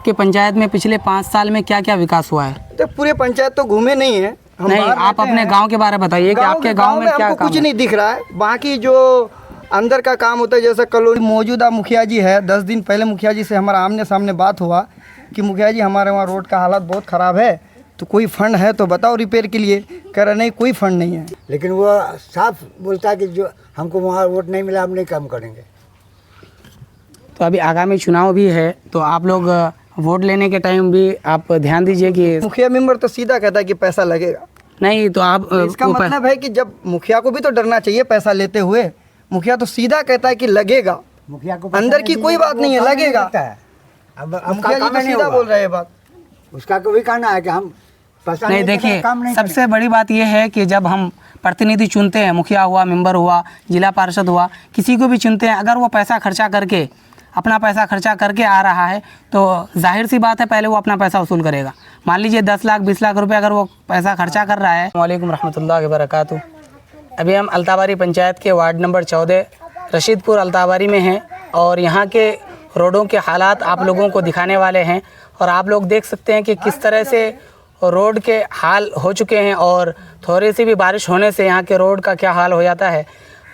आपके पंचायत में पिछले 5 साल में क्या क्या विकास हुआ है? तो पूरे पंचायत तो घूमे नहीं है हम, नहीं, आप अपने गांव के बारे में बताइए कि आपके गांव में क्या हमको काम कुछ है? नहीं दिख रहा है। बाकी जो अंदर का काम होता है, जैसे कॉलोनी मौजूदा मुखिया जी है, 10 दिन पहले मुखिया जी से हमारा आमने सामने बात हुआ कि मुखिया जी हमारे वहाँ रोड का हालत बहुत ख़राब है, तो कोई फंड है तो बताओ रिपेयर के लिए। कह रहा नहीं, कोई फंड नहीं है। लेकिन वो साफ बोलता है कि जो हमको वहाँ वोट नहीं मिला हम नहीं काम करेंगे। तो अभी आगामी चुनाव भी है, तो आप लोग वोट लेने के टाइम भी आप ध्यान दीजिए कि मुखिया मेंबर तो सीधा कहता है कि पैसा लगेगा। नहीं, तो आप इसका मतलब है कि जब मुखिया को भी तो डरना चाहिए पैसा लेते हुए। मुखिया तो सीधा कहता है कि लगेगा, मुखिया को अंदर की कोई बात नहीं है, लगेगा। अब मुखिया जी तो सीधा बोल रहे हैं बात। उसका कोई कहना है कि हम पैसा नहीं, देखिए सबसे बड़ी बात यह है कि जब हम प्रतिनिधि चुनते हैं, मुखिया हुआ, मेंबर हुआ, जिला पार्षद हुआ, किसी को भी चुनते हैं, अगर वो पैसा खर्चा करके, अपना पैसा खर्चा करके आ रहा है तो जाहिर सी बात है पहले वो अपना पैसा वसूल करेगा। मान लीजिए 10 लाख 20 लाख रुपए अगर वो पैसा खर्चा कर रहा है। वालेकुम रहमतुल्लाहि व बरकातुहू। अभी हम अल्ताबारी पंचायत के वार्ड नंबर 14 रशीदपुर अल्ताबारी में हैं और यहाँ के रोडों के हालात आप लोगों को दिखाने वाले हैं। और आप लोग देख सकते हैं कि किस तरह से रोड के हाल हो चुके हैं और थोड़ी सी भी बारिश होने से यहाँ के रोड का क्या हाल हो जाता है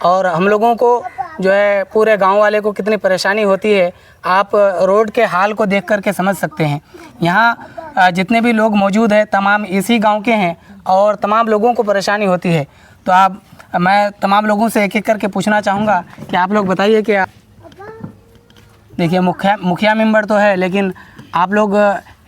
और हम लोगों को जो है पूरे गांव वाले को कितनी परेशानी होती है, आप रोड के हाल को देख कर के समझ सकते हैं। यहाँ जितने भी लोग मौजूद हैं तमाम इसी गांव के हैं और तमाम लोगों को परेशानी होती है। तो मैं तमाम लोगों से एक एक करके पूछना चाहूँगा कि आप लोग बताइए कि देखिए मुखिया मेंबर तो है, लेकिन आप लोग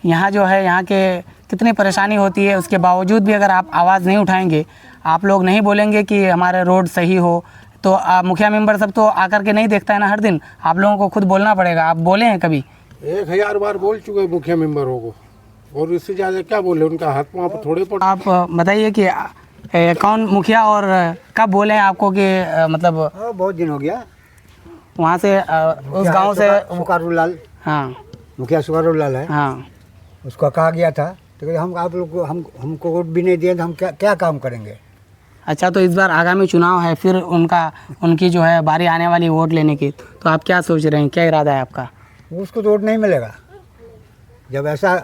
यहाँ जो है यहाँ के कितनी परेशानी होती है, उसके बावजूद भी अगर आप आवाज़ नहीं उठाएंगे, आप लोग नहीं बोलेंगे कि हमारे रोड सही हो, तो मुखिया मेंबर सब तो आकर के नहीं देखता है ना हर दिन, आप लोगों को खुद बोलना पड़ेगा। आप बोले हैं कभी? 1000 बार बोल चुके मुखिया मेंबरों को, और इससे ज़्यादा क्या बोले, उनका हाथ पाँव थोड़े पर। आप बताइए कि कौन मुखिया और कब बोले हैं आपको कि मतलब बहुत दिन हो गया वहाँ से उस गांव से सुकारूलाल, हाँ मुखिया सुकारूलाल है, हाँ, उसको कहा गया था तो हम आप लोग को हमको वोट भी नहीं दिए तो हम क्या काम करेंगे। अच्छा, तो इस बार आगामी चुनाव है, फिर उनकी जो है बारी आने वाली वोट लेने की, तो आप क्या सोच रहे हैं, क्या इरादा है आपका? उसको तो वोट नहीं मिलेगा जब ऐसा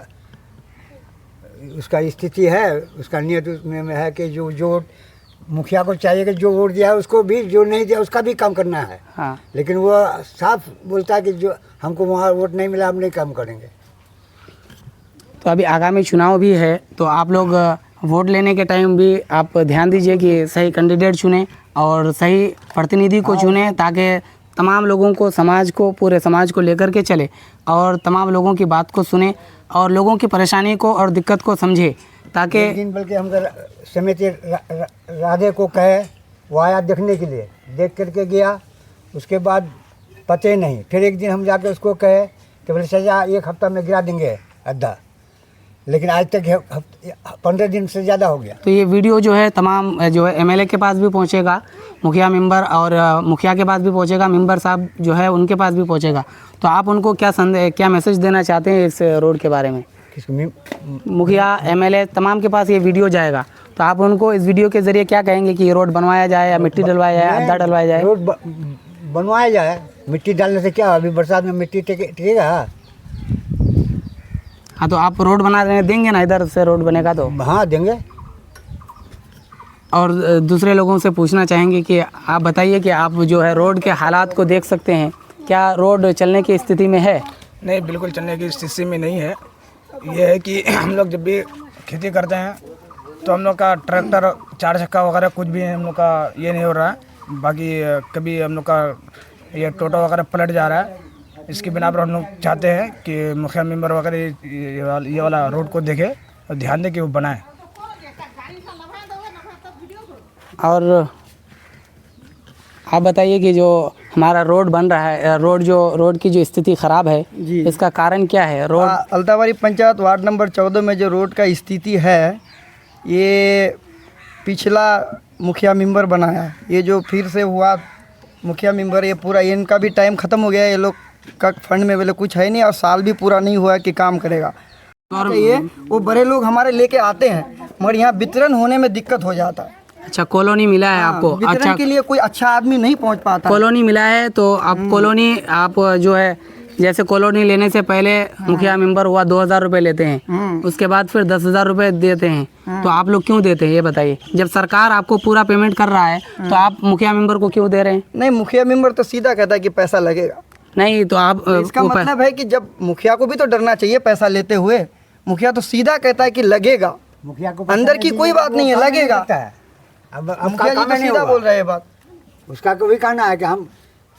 उसका स्थिति है, उसका नियत उसमें है कि जो मुखिया को चाहिए कि जो वोट दिया है उसको भी, जो नहीं दिया उसका भी काम करना है। हाँ, लेकिन वो साफ बोलता है कि जो हमको वहाँ वोट नहीं मिला हम नहीं काम करेंगे। तो अभी आगामी चुनाव भी है, तो आप लोग वोट लेने के टाइम भी आप ध्यान दीजिए कि सही कैंडिडेट चुनें और सही प्रतिनिधि को चुनें, ताकि तमाम लोगों को, समाज को, पूरे समाज को लेकर के चले और तमाम लोगों की बात को सुने और लोगों की परेशानी को और दिक्कत को समझे, ताकि बल्कि हम समिति राधे को कहे, वो आया देखने के लिए, देख करके गया, उसके बाद पते नहीं, फिर एक दिन हम जाके उसको कहे कि बोले सजा 1 हफ्ता में गिरा देंगे अद्धा, लेकिन आज तक 15 दिन से ज़्यादा हो गया। तो ये वीडियो जो है तमाम जो है एमएलए के पास भी पहुंचेगा, मुखिया मेंबर और मुखिया के पास भी पहुंचेगा, मेंबर साहब जो है उनके पास भी पहुंचेगा। तो आप उनको क्या मैसेज देना चाहते हैं इस रोड के बारे में? मुखिया, एमएलए तमाम के पास ये वीडियो जाएगा, तो आप उनको इस वीडियो के ज़रिए क्या कहेंगे कि ये रोड बनवाया जाए या मिट्टी डलवाया जाए, अद्दा डलवाया जाए? रोड बनवाया जाए, मिट्टी डालने से क्या, अभी बरसात में मिट्टी टिकेगा। हाँ, तो आप रोड बना देंगे ना, इधर से रोड बनेगा तो? हाँ देंगे। और दूसरे लोगों से पूछना चाहेंगे कि आप बताइए कि आप जो है रोड के हालात को देख सकते हैं, क्या रोड चलने की स्थिति में है? नहीं, बिल्कुल चलने की स्थिति में नहीं है। ये है कि हम लोग जब भी खेती करते हैं तो हम लोग का ट्रैक्टर 4 चक्का वगैरह कुछ भी हम लोग का ये नहीं हो रहा है। बाकी कभी हम लोग का ये टोटो वगैरह पलट जा रहा है। इसके बिना पर हम लोग चाहते हैं कि मुखिया मेंबर वगैरह ये वाला रोड को देखे और ध्यान दे कि वो बनाए। और आप बताइए कि जो हमारा रोड बन रहा है, रोड की जो स्थिति ख़राब है, इसका कारण क्या है? रोड अल्ताबारी पंचायत वार्ड नंबर 14 में जो रोड का स्थिति है, ये पिछला मुखिया मेंबर बनाया, ये जो फिर से हुआ मुखिया मेंबर, ये पूरा इनका भी टाइम ख़त्म हो गया। ये लोग का फंड में बोले कुछ है नहीं और साल भी पूरा नहीं हुआ कि काम करेगा। और ये वो बड़े लोग हमारे लेके आते हैं, मगर यहाँ वितरण होने में दिक्कत हो जाता है। अच्छा, कॉलोनी मिला है आपको? वितरण अच्छा, के लिए कोई अच्छा आदमी नहीं पहुँच पाता। कॉलोनी मिला है, तो आप कॉलोनी आप जो है जैसे कॉलोनी लेने से पहले मुखिया मेंबर हुआ 2,000 रुपये लेते हैं, उसके बाद फिर 10,000 रुपये देते हैं। तो आप लोग क्यों देते हैं ये बताइए? जब सरकार आपको पूरा पेमेंट कर रहा है तो आप मुखिया मेंबर को क्यों दे रहे हैं? नहीं, मुखिया मेंबर तो सीधा कहता है कि पैसा लगेगा। नहीं तो आप इसका मतलब है कि जब मुखिया को भी तो डरना चाहिए पैसा लेते हुए। मुखिया तो सीधा कहता है कि लगेगा, मुखिया को अंदर की कोई बात नहीं है, लगेगा। अब मुखिया जी तो सीधा बोल रहे हैं बात। उसका कोई कहना है कि हम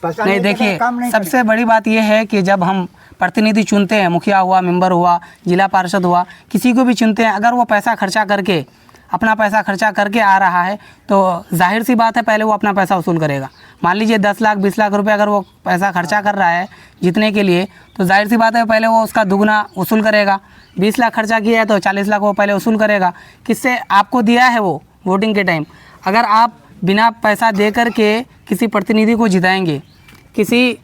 पैसा नहीं देखिए, सबसे बड़ी बात यह है कि जब हम प्रतिनिधि चुनते हैं, मुखिया हुआ, मेंबर हुआ, जिला पार्षद हुआ, किसी को भी चुनते हैं, अगर वो पैसा खर्चा करके, अपना पैसा खर्चा करके आ रहा है तो जाहिर सी बात है पहले वो अपना पैसा वसूल करेगा। मान लीजिए 10 लाख 20 लाख रुपए अगर वो पैसा खर्चा कर रहा है जीतने के लिए, तो जाहिर सी बात है पहले वो उसका दुगना वसूल करेगा। 20 लाख खर्चा किया है तो 40 लाख वो पहले वसूल करेगा। किससे? आपको दिया है वो वोटिंग के टाइम। अगर आप बिना पैसा दे कर के किसी प्रतिनिधि को जिताएंगे, किसी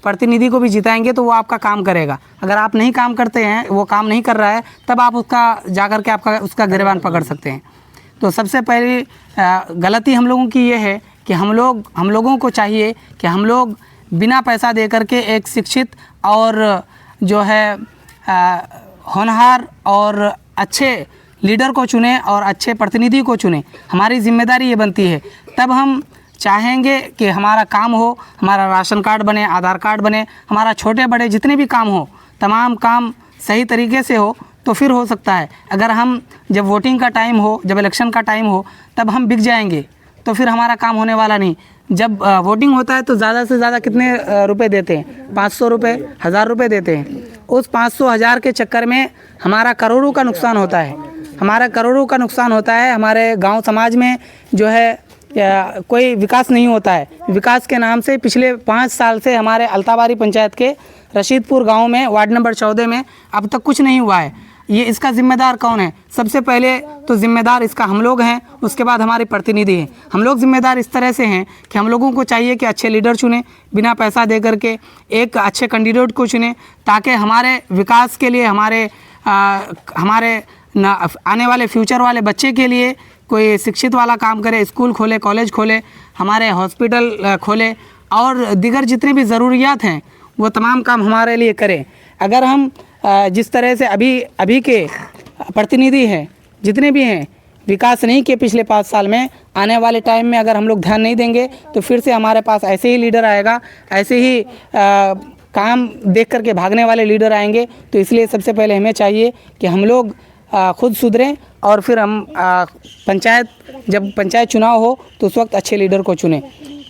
प्रतिनिधि को भी जिताएंगे तो वो आपका काम करेगा। अगर आप नहीं काम करते हैं, वो काम नहीं कर रहा है, तब आप उसका जा कर के आपका उसका गिरबान पकड़ सकते हैं। तो सबसे पहली गलती हम लोगों की ये है कि हम लोगों को चाहिए कि हम लोग बिना पैसा दे कर के एक शिक्षित और जो है होनहार और अच्छे लीडर को चुने और अच्छे प्रतिनिधि को चुने। हमारी जिम्मेदारी ये बनती है। तब हम चाहेंगे कि हमारा काम हो, हमारा राशन कार्ड बने, आधार कार्ड बने, हमारा छोटे बड़े जितने भी काम हो, तमाम काम सही तरीके से हो, तो फिर हो सकता है। अगर हम जब वोटिंग का टाइम हो, जब इलेक्शन का टाइम हो, तब हम बिक जाएंगे तो फिर हमारा काम होने वाला नहीं। जब वोटिंग होता है तो ज़्यादा से ज़्यादा कितने रुपए देते हैं? 500 रुपये, 1000 रुपये देते हैं। उस 500 1000 के चक्कर में हमारा करोड़ों का नुकसान होता है। हमारा करोड़ों का नुकसान होता है। हमारे गांव समाज में जो है कोई विकास नहीं होता है। विकास के नाम से पिछले 5 साल से हमारे अल्ताबारी पंचायत के रशीदपुर गांव में वार्ड नंबर 14 में अब तक कुछ नहीं हुआ है। ये इसका जिम्मेदार कौन है? सबसे पहले तो जिम्मेदार इसका हम लोग हैं, उसके बाद हमारे प्रतिनिधि हैं। हम लोग जिम्मेदार इस तरह से हैं कि हम लोगों को चाहिए कि अच्छे लीडर चुने, बिना पैसा दे करके एक अच्छे कैंडिडेट को चुने, ताकि हमारे विकास के लिए, हमारे आने वाले फ्यूचर वाले बच्चे के लिए कोई शिक्षित वाला काम करे, स्कूल खोले, कॉलेज खोले, हमारे हॉस्पिटल खोले और दीगर जितने भी ज़रूरियात हैं वो तमाम काम हमारे लिए करें। अगर हम जिस तरह से अभी के प्रतिनिधि हैं, जितने भी हैं, विकास नहीं किए पिछले 5 साल में, आने वाले टाइम में अगर हम लोग ध्यान नहीं देंगे तो फिर से हमारे पास ऐसे ही लीडर आएगा, ऐसे ही काम देख करके भागने वाले लीडर आएंगे। तो इसलिए सबसे पहले हमें चाहिए कि हम लोग खुद सुधरें और फिर हम जब पंचायत चुनाव हो तो उस वक्त अच्छे लीडर को चुनें।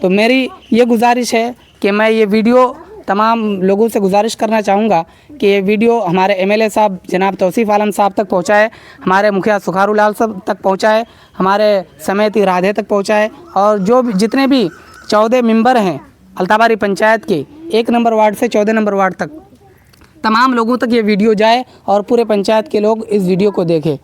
तो मेरी ये गुजारिश है कि मैं ये वीडियो तमाम लोगों से गुजारिश करना चाहूँगा कि ये वीडियो हमारे एमएलए साहब जनाब तौसीफ आलम साहब तक पहुँचाए, हमारे मुखिया सुखारू लाल साहब तक पहुँचाए, हमारे समेती राधे तक पहुँचाए और जितने भी 14 मेंबर हैं अल्ताबारी पंचायत के 1 नंबर वार्ड से 14 नंबर वार्ड तक, तमाम लोगों तक ये वीडियो जाए और पूरे पंचायत के लोग इस वीडियो को देखें।